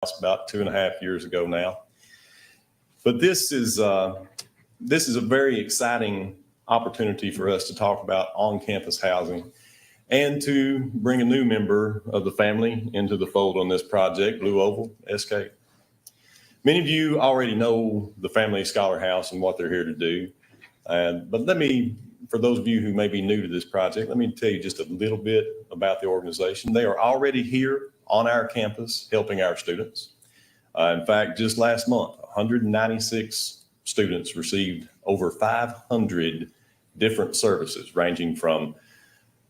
about 2.5 years ago now. But this is a very exciting opportunity for us to talk about on-campus housing and to bring a new member of the family into the fold on this project, BlueOval SK. Many of you already know the Family Scholar House and what they're here to do. But for those of you who may be new to this project, let me tell you just a little bit about the organization. They are already here on our campus helping our students. In fact, just last month, 196 students received over 500 different services ranging from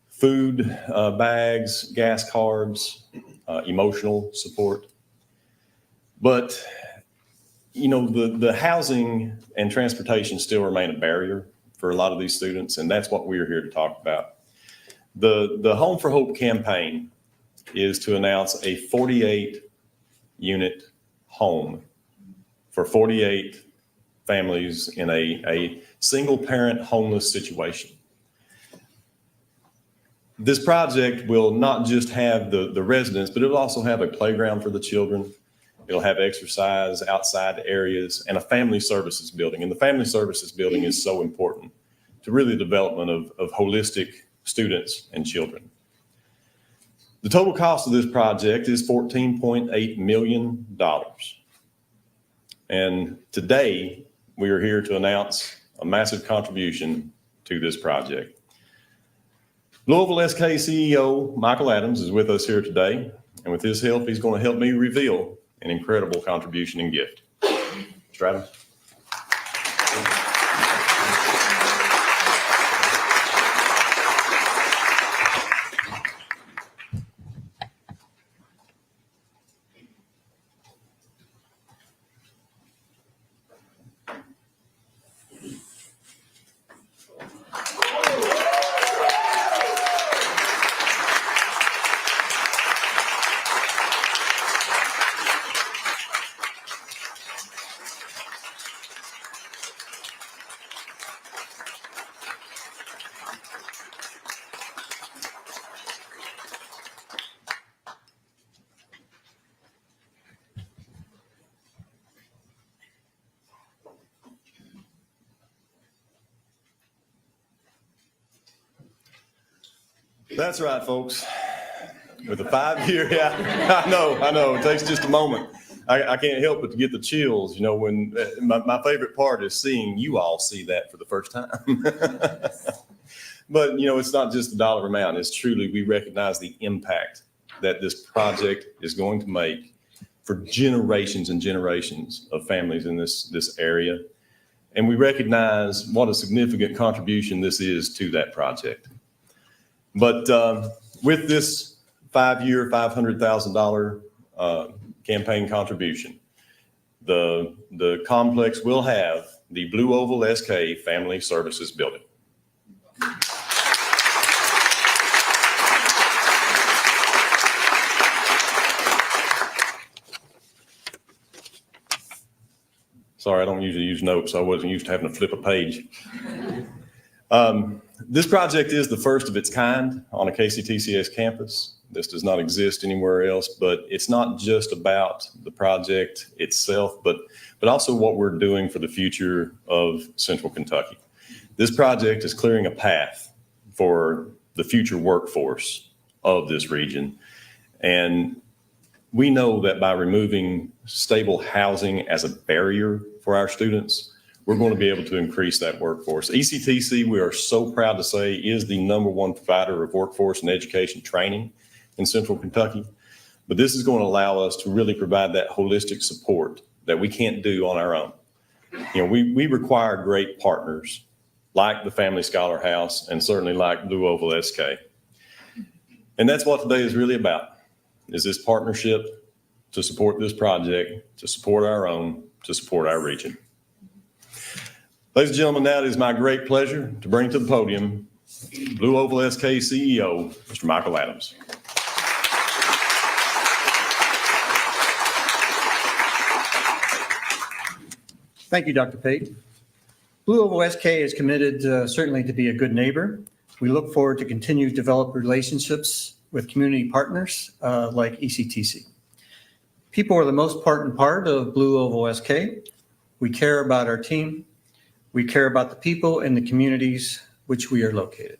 food bags, gas cards, emotional support. But you know, the housing and transportation still remain a barrier for a lot of these students, and that's what we're here to talk about. The Home for Hope campaign is to announce a 48-unit home for 48 families in a single-parent homeless situation. This project will not just have the residents, but it'll also have a playground for the children. It'll have exercise outside areas and a family services building. And the family services building is so important to really the development of holistic students and children. The total cost of this project is $14.8 million. And today we are here to announce a massive contribution to this project. BlueOval SK CEO Michael Adams is with us here today. And with his help, he's going to help me reveal an incredible contribution and gift. Mr. Adams. That's right, folks. With a 5-year, yeah, I know. It takes just a moment. I can't help but to get the chills, you know, when my favorite part is seeing you all see that for the first time. But, you know, it's not just the dollar amount. It's truly, we recognize the impact that this project is going to make for generations and generations of families in this area. And we recognize what a significant contribution this is to that project. But with this 5-year, $500,000 campaign contribution, the complex will have the BlueOval SK Family Services Building. Sorry, I don't usually use notes. I wasn't used to having to flip a page. This project is the first of its kind on a KCTCS campus. This does not exist anywhere else, but it's not just about the project itself, but also what we're doing for the future of Central Kentucky. This project is clearing a path for the future workforce of this region. And we know that by removing stable housing as a barrier for our students, we're going to be able to increase that workforce. ECTC, we are so proud to say, is the #1 provider of workforce and education training in Central Kentucky. But this is going to allow us to really provide that holistic support that we can't do on our own. You know, we require great partners like the Family Scholar House and certainly like BlueOval SK. And that's what today is really about, is this partnership to support this project, to support our own, to support our region. Ladies and gentlemen, now it is my great pleasure to bring to the podium BlueOval SK CEO, Mr. Michael Adams. Thank you, Dr. Pate. BlueOval SK is committed certainly to be a good neighbor. We look forward to continue to develop relationships with community partners like ECTC. People are the most important part of BlueOval SK. We care about our team. We care about the people and the communities which we are located.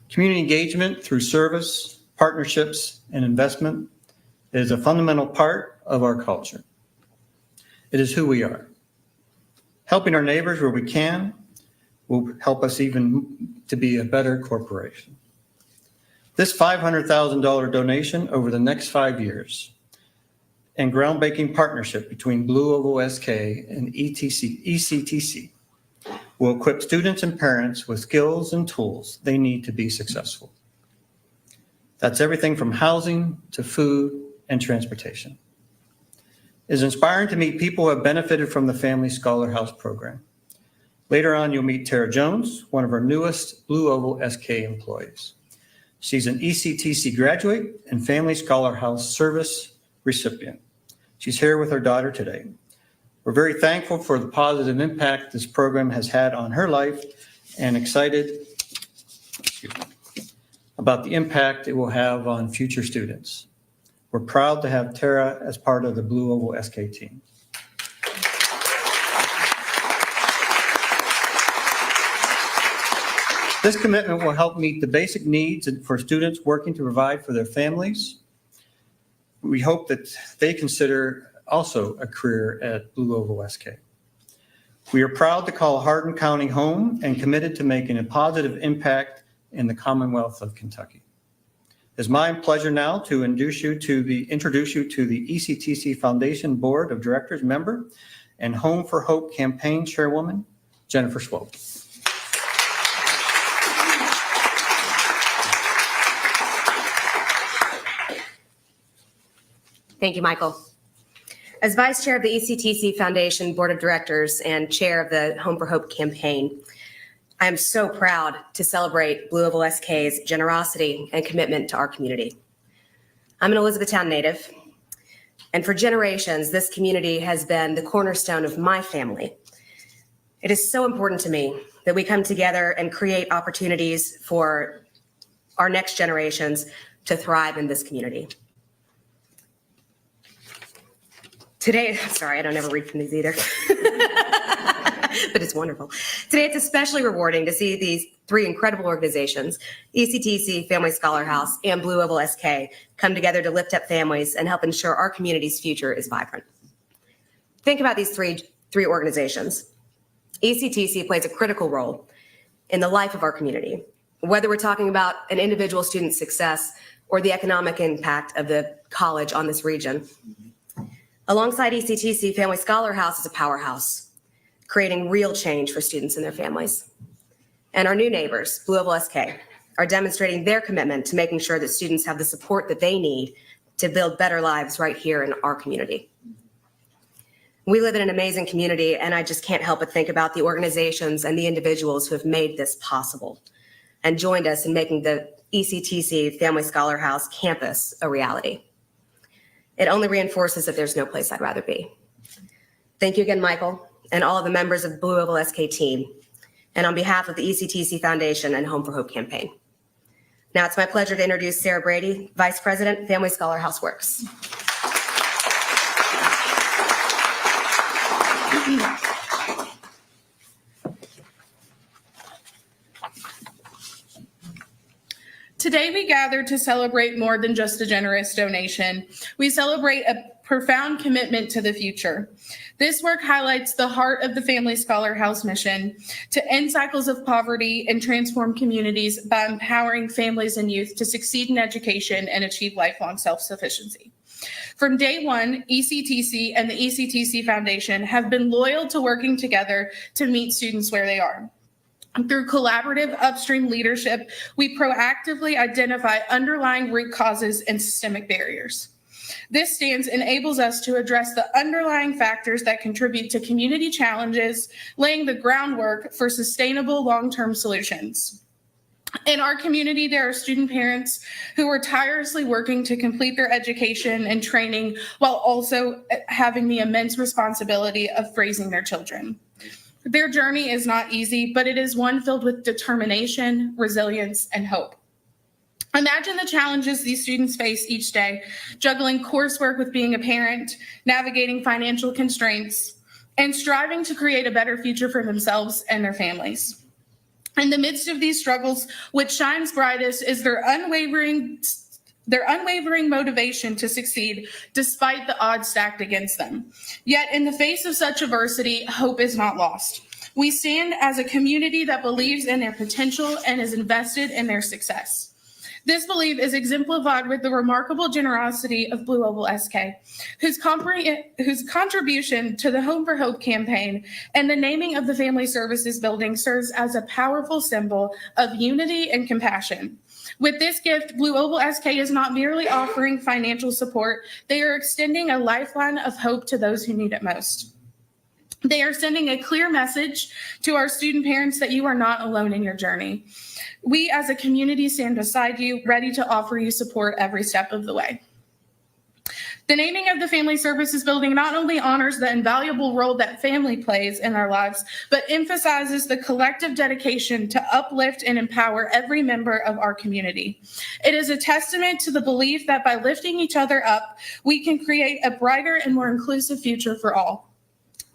Community engagement through service, partnerships, and investment is a fundamental part of our culture. It is who we are. Helping our neighbors where we can will help us even to be a better corporation. This $500,000 donation over the next 5 years and groundbreaking partnership between BlueOval SK and ECTC will equip students and parents with skills and tools they need to be successful. That's everything from housing to food and transportation. It is inspiring to meet people who have benefited from the Family Scholar House program. Later on, you'll meet Tara Jones, one of our newest BlueOval SK employees. She's an ECTC graduate and Family Scholar House service recipient. She's here with her daughter today. We're very thankful for the positive impact this program has had on her life and excited about the impact it will have on future students. We're proud to have Tara as part of the BlueOval SK team. This commitment will help meet the basic needs for students working to provide for their families. We hope that they consider also a career at BlueOval SK. We are proud to call Hardin County home and committed to making a positive impact in the Commonwealth of Kentucky. It's my pleasure now to introduce you to the ECTC Foundation Board of Directors member and Home for Hope campaign chairwoman, Jennifer Swope. Thank you, Michael. As Vice Chair of the ECTC Foundation Board of Directors and Chair of the Home for Hope campaign, I am so proud to celebrate BlueOval SK's generosity and commitment to our community. I'm an Elizabethtown native, and for generations, this community has been the cornerstone of my family. It is so important to me that we come together and create opportunities for our next generations to thrive in this community. Today, sorry, I don't ever read from these either, but it's wonderful. Today, it's especially rewarding to see these three incredible organizations, ECTC, Family Scholar House, and BlueOval SK, come together to lift up families and help ensure our community's future is vibrant. Think about these three organizations. ECTC plays a critical role in the life of our community, whether we're talking about an individual student's success or the economic impact of the college on this region. Alongside ECTC, Family Scholar House is a powerhouse, creating real change for students and their families. And our new neighbors, BlueOval SK, are demonstrating their commitment to making sure that students have the support that they need to build better lives right here in our community. We live in an amazing community, and I just can't help but think about the organizations and the individuals who have made this possible and joined us in making the ECTC Family Scholar House campus a reality. It only reinforces that there's no place I'd rather be. Thank you again, Michael, and all of the members of BlueOval SK team, and on behalf of the ECTC Foundation and Home for Hope campaign. Now it's my pleasure to introduce Sarah Brady, Vice President, Family Scholar House Works. Today, we gather to celebrate more than just a generous donation. We celebrate a profound commitment to the future. This work highlights the heart of the Family Scholar House mission to end cycles of poverty and transform communities by empowering families and youth to succeed in education and achieve lifelong self-sufficiency. From day one, ECTC and the ECTC Foundation have been loyal to working together to meet students where they are. Through collaborative upstream leadership, we proactively identify underlying root causes and systemic barriers. This stance enables us to address the underlying factors that contribute to community challenges, laying the groundwork for sustainable long-term solutions. In our community, there are student parents who are tirelessly working to complete their education and training while also having the immense responsibility of raising their children. Their journey is not easy, but it is one filled with determination, resilience, and hope. Imagine the challenges these students face each day, juggling coursework with being a parent, navigating financial constraints, and striving to create a better future for themselves and their families. In the midst of these struggles, what shines brightest is their unwavering motivation to succeed despite the odds stacked against them. Yet in the face of such adversity, hope is not lost. We stand as a community that believes in their potential and is invested in their success. This belief is exemplified with the remarkable generosity of BlueOval SK, whose contribution to the Home for Hope campaign and the naming of the Family Services Building serves as a powerful symbol of unity and compassion. With this gift, BlueOval SK is not merely offering financial support, they are extending a lifeline of hope to those who need it most. They are sending a clear message to our student parents that you are not alone in your journey. We as a community stand beside you, ready to offer you support every step of the way. The naming of the Family Services Building not only honors the invaluable role that family plays in our lives, but emphasizes the collective dedication to uplift and empower every member of our community. It is a testament to the belief that by lifting each other up, we can create a brighter and more inclusive future for all.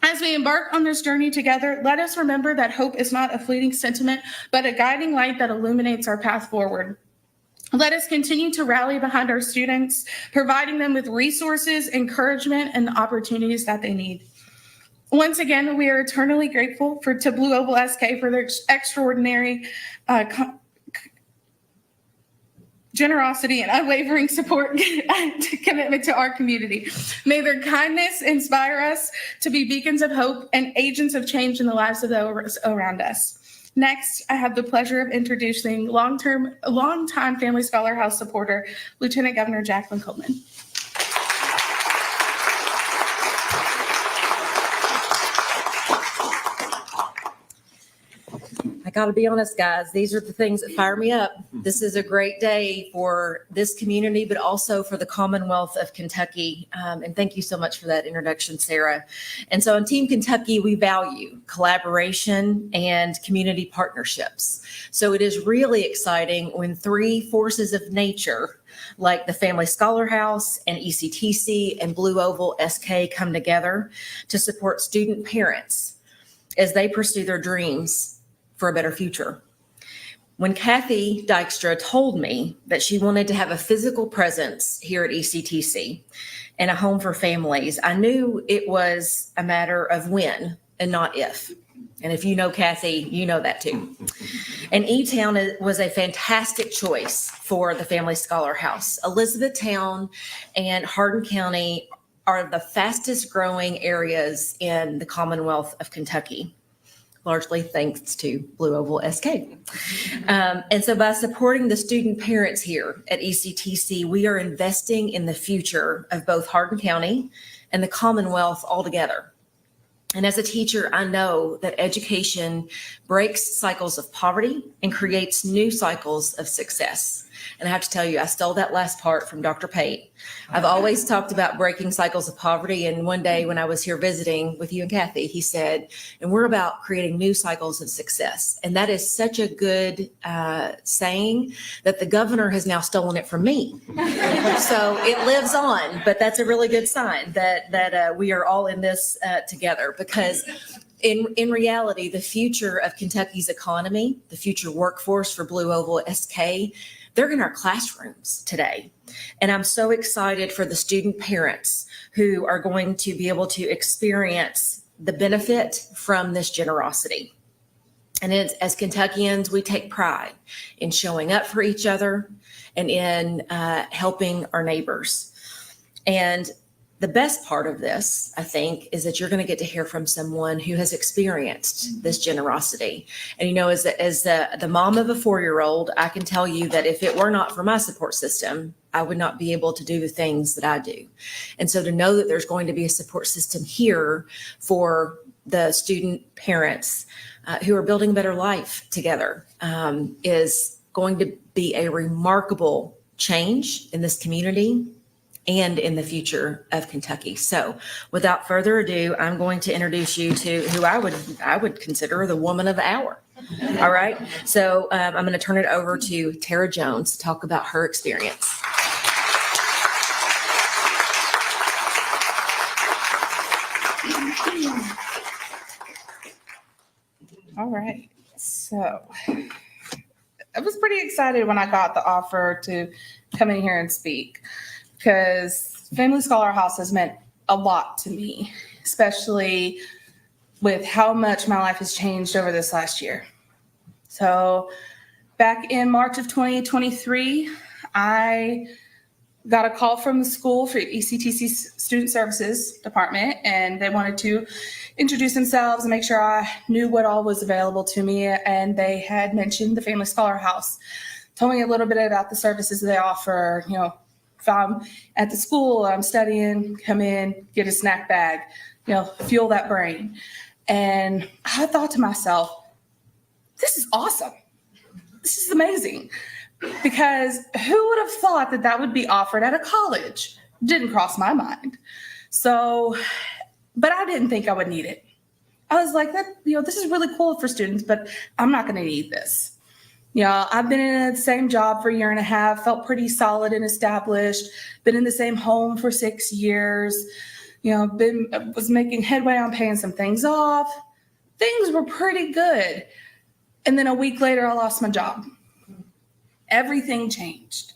As we embark on this journey together, let us remember that hope is not a fleeting sentiment, but a guiding light that illuminates our path forward. Let us continue to rally behind our students, providing them with resources, encouragement, and the opportunities that they need. Once again, we are eternally grateful to BlueOval SK for their extraordinary generosity and unwavering support and commitment to our community. May their kindness inspire us to be beacons of hope and agents of change in the lives of those around us. Next, I have the pleasure of introducing longtime Family Scholar House supporter, Lieutenant Governor Jacqueline Coleman. I got to be honest, guys, these are the things that fire me up. This is a great day for this community, but also for the Commonwealth of Kentucky. And thank you so much for that introduction, Sarah. And so on Team Kentucky, we value collaboration and community partnerships. So it is really exciting when three forces of nature like the Family Scholar House and ECTC and BlueOval SK come together to support student parents as they pursue their dreams for a better future. When Kathy Dykstra told me that she wanted to have a physical presence here at ECTC and a home for families, I knew it was a matter of when and not if. And if you know Kathy, you know that too. And E-Town was a fantastic choice for the Family Scholar House. Elizabethtown and Hardin County are the fastest growing areas in the Commonwealth of Kentucky, largely thanks to BlueOval SK. And so by supporting the student parents here at ECTC, we are investing in the future of both Hardin County and the Commonwealth altogether. And as a teacher, I know that education breaks cycles of poverty and creates new cycles of success. And I have to tell you, I stole that last part from Dr. Pate. I've always talked about breaking cycles of poverty. And one day when I was here visiting with you and Kathy, he said, and we're about creating new cycles of success. And that is such a good saying that the governor has now stolen it from me. So it lives on, but that's a really good sign that we are all in this together, because in reality, the future of Kentucky's economy, the future workforce for BlueOval SK, they're in our classrooms today. And I'm so excited for the student parents who are going to be able to experience the benefit from this generosity. And as Kentuckians, we take pride in showing up for each other and in helping our neighbors. And the best part of this, I think, is that you're going to get to hear from someone who has experienced this generosity. And, you know, as the mom of a 4-year-old, I can tell you that if it were not for my support system, I would not be able to do the things that I do. And so to know that there's going to be a support system here for the student parents who are building a better life together is going to be a remarkable change in this community and in the future of Kentucky. So without further ado, I'm going to introduce you to who I would consider the woman of the hour. All right. So I'm going to turn it over to Tara Jones to talk about her experience. All right. So I was pretty excited when I got the offer to come in here and speak because Family Scholar House has meant a lot to me, especially with how much my life has changed over this last year. So back in March of 2023, I got a call from the school for ECTC Student Services Department, and they wanted to introduce themselves and make sure I knew what all was available to me. And they had mentioned the Family Scholar House, told me a little bit about the services they offer. You know, if I'm at the school, I'm studying, come in, get a snack bag, you know, fuel that brain. And I thought to myself, this is awesome. This is amazing. Because who would have thought that that would be offered at a college? Didn't cross my mind. So, but I didn't think I would need it. I was like, that, you know, this is really cool for students, but I'm not going to need this. You know, I've been in the same job for a year and a half, felt pretty solid and established, been in the same home for 6 years, you know, was making headway on paying some things off. Things were pretty good. And then a week later, I lost my job. Everything changed.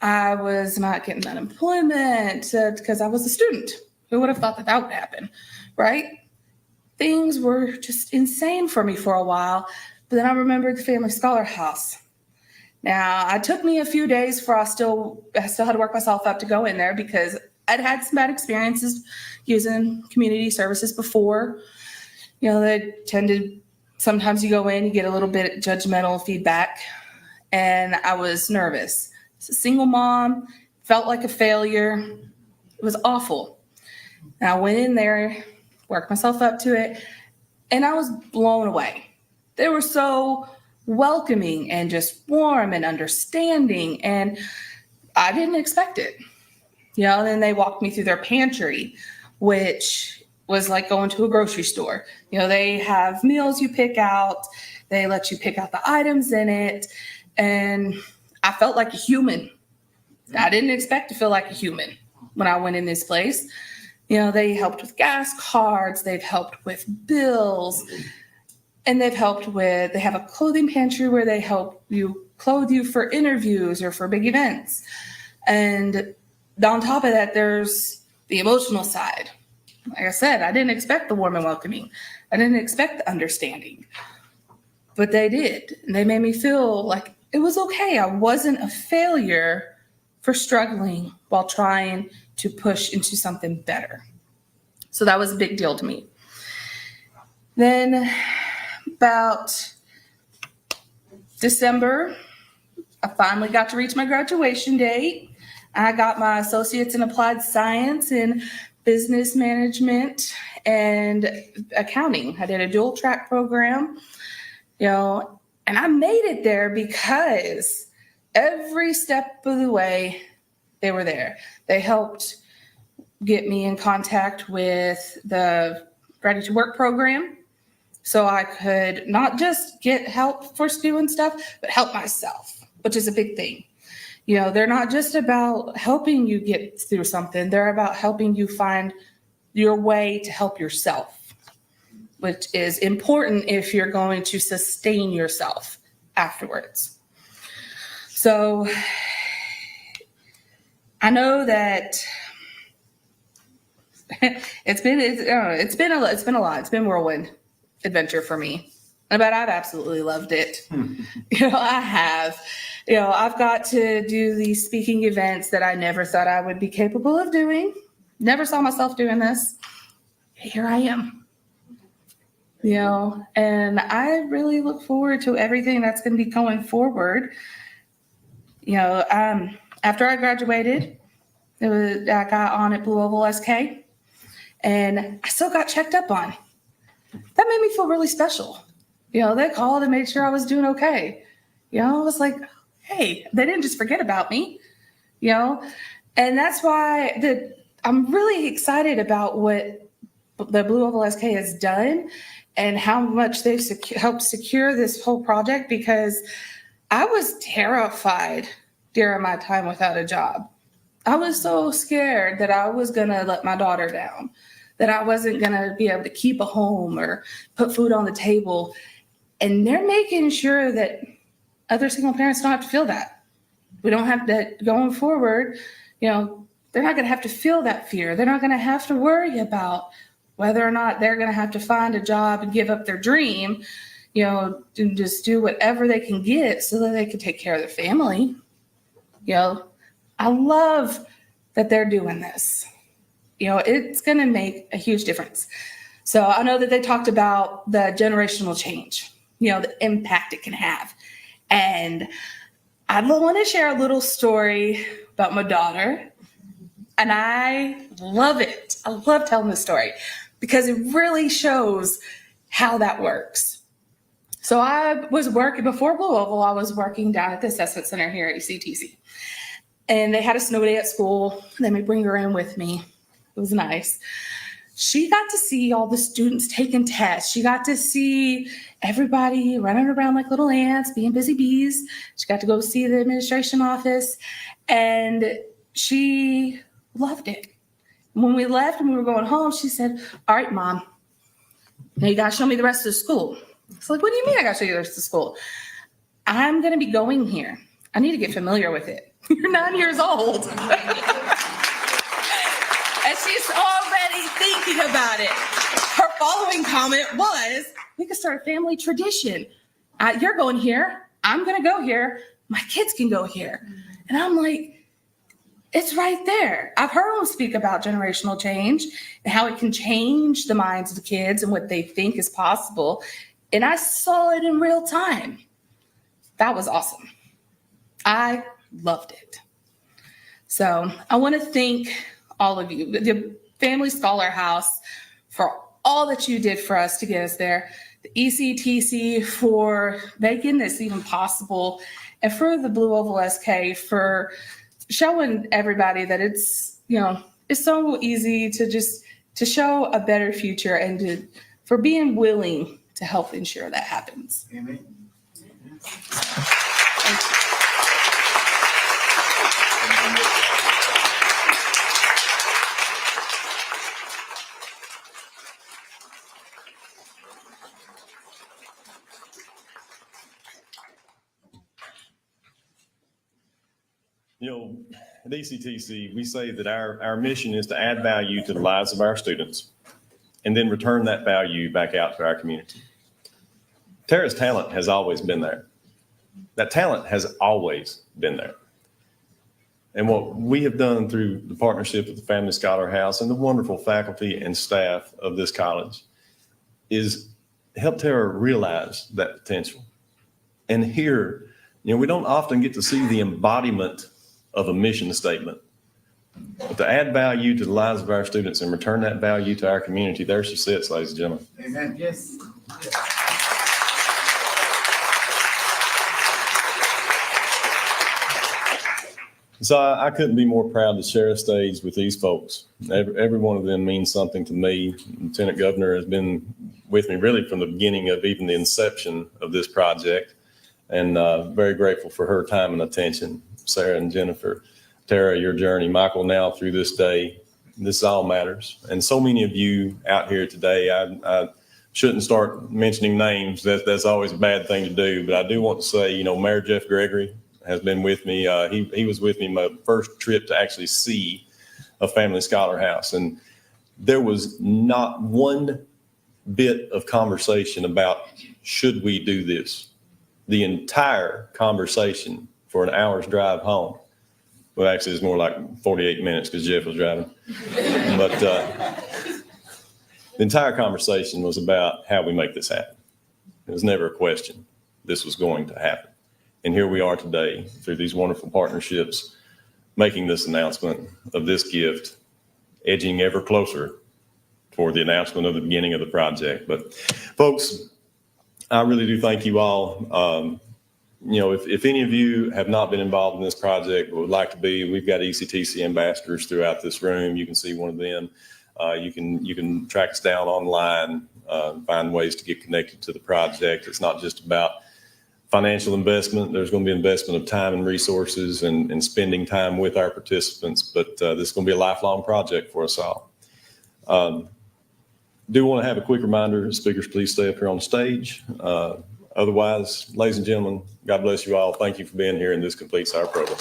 I was not getting unemployment because I was a student. Who would have thought that that would happen, right? Things were just insane for me for a while. But then I remembered the Family Scholar House. Now, it took me a few days before I still had to work myself up to go in there because I'd had some bad experiences using community services before. You know, they tended, sometimes you go in, you get a little bit judgmental feedback. And I was nervous. As a single mom, felt like a failure. It was awful. And I went in there, worked myself up to it, and I was blown away. They were so welcoming and just warm and understanding, and I didn't expect it. You know, and then they walked me through their pantry, which was like going to a grocery store. You know, they have meals you pick out. They let you pick out the items in it. And I felt like a human. I didn't expect to feel like a human when I went in this place. You know, they helped with gas cards. They've helped with bills. And they have a clothing pantry where they help you clothe you for interviews or for big events. And on top of that, there's the emotional side. Like I said, I didn't expect the warm and welcoming. I didn't expect the understanding. But they did. And they made me feel like it was okay. I wasn't a failure for struggling while trying to push into something better. So that was a big deal to me. Then about December, I finally got to reach my graduation date. I got my associates in applied science and business management and accounting. I did a dual track program, you know, and I made it there because every step of the way, they were there. They helped get me in contact with the Ready to Work program so I could not just get help for doing stuff, but help myself, which is a big thing. You know, they're not just about helping you get through something. They're about helping you find your way to help yourself, which is important if you're going to sustain yourself afterwards. So I know that it's been a lot. It's been a whirlwind adventure for me, but I've absolutely loved it. You know, I have. You know, I've got to do these speaking events that I never thought I would be capable of doing. Never saw myself doing this. Here I am. You know, and I really look forward to everything that's going to be going forward. You know, after I graduated, I got on at BlueOval SK, and I still got checked up on. That made me feel really special. You know, they called and made sure I was doing okay. You know, I was like, hey, they didn't just forget about me, you know? And that's why I'm really excited about what the BlueOval SK has done and how much they've helped secure this whole project, because I was terrified during my time without a job. I was so scared that I was going to let my daughter down, that I wasn't going to be able to keep a home or put food on the table. And they're making sure that other single parents don't have to feel that. We don't have to, going forward, they're not going to have to feel that fear. They're not going to have to worry about whether or not they're going to have to find a job and give up their dream, and just do whatever they can get so that they can take care of their family. I love that they're doing this. It's going to make a huge difference. So I know that they talked about the generational change, the impact it can have. And I want to share a little story about my daughter. And I love it. I love telling this story because it really shows how that works. So I was working, before BlueOval, I was working down at the assessment center here at ECTC. And they had a snow day at school. Let me bring her in with me. It was nice. She got to see all the students taking tests. She got to see everybody running around like little ants, being busy bees. She got to go see the administration office, and she loved it. When we left and we were going home, she said, "All right, Mom, now you got to show me the rest of the school." It's like, "What do you mean I got to show you the rest of the school?" "I'm going to be going here. I need to get familiar with it." You're 9 years old. And she's already thinking about it. Her following comment was, "We could start a family tradition. You're going here. I'm going to go here. My kids can go here." And I'm like, it's right there. I've heard them speak about generational change and how it can change the minds of the kids and what they think is possible. And I saw it in real time. That was awesome. I loved it. So I want to thank all of you, the Family Scholar House, for all that you did for us to get us there, the ECTC for making this even possible, and for the BlueOval SK for showing everybody that it's so easy to show a better future, and for being willing to help ensure that happens. Amen. Thank you. At ECTC, we say that our mission is to add value to the lives of our students and then return that value back out to our community. Tara's talent has always been there. That talent has always been there. And what we have done through the partnership with the Family Scholar House and the wonderful faculty and staff of this college is help Tara realize that potential. And here, we don't often get to see the embodiment of a mission statement. But to add value to the lives of our students and return that value to our community, there she sits, ladies and gentlemen. Amen. Yes. So I couldn't be more proud to share a stage with these folks. Every one of them means something to me. Lieutenant Governor has been with me really from the beginning of even the inception of this project, and very grateful for her time and attention. Sarah and Jennifer, Tara, your journey, Michael, now through this day, this all matters. And so many of you out here today, I shouldn't start mentioning names. That's always a bad thing to do. But I do want to say, Mayor Jeff Gregory has been with me. He was with me my first trip to actually see a Family Scholar House. And there was not one bit of conversation about should we do this. The entire conversation for an hour's drive home. Well, actually, it's more like 48 minutes because Jeff was driving. But the entire conversation was about how we make this happen. It was never a question. This was going to happen. And here we are today through these wonderful partnerships, making this announcement of this gift, edging ever closer toward the announcement of the beginning of the project. But folks, I really do thank you all. If any of you have not been involved in this project but would like to be, we've got ECTC ambassadors throughout this room. You can see one of them. You can track us down online, find ways to get connected to the project. It's not just about financial investment. There's going to be investment of time and resources and spending time with our participants, but this is going to be a lifelong project for us all. Do want to have a quick reminder, speakers, please stay up here on the stage. Otherwise, ladies and gentlemen, God bless you all. Thank you for being here, and this completes our program.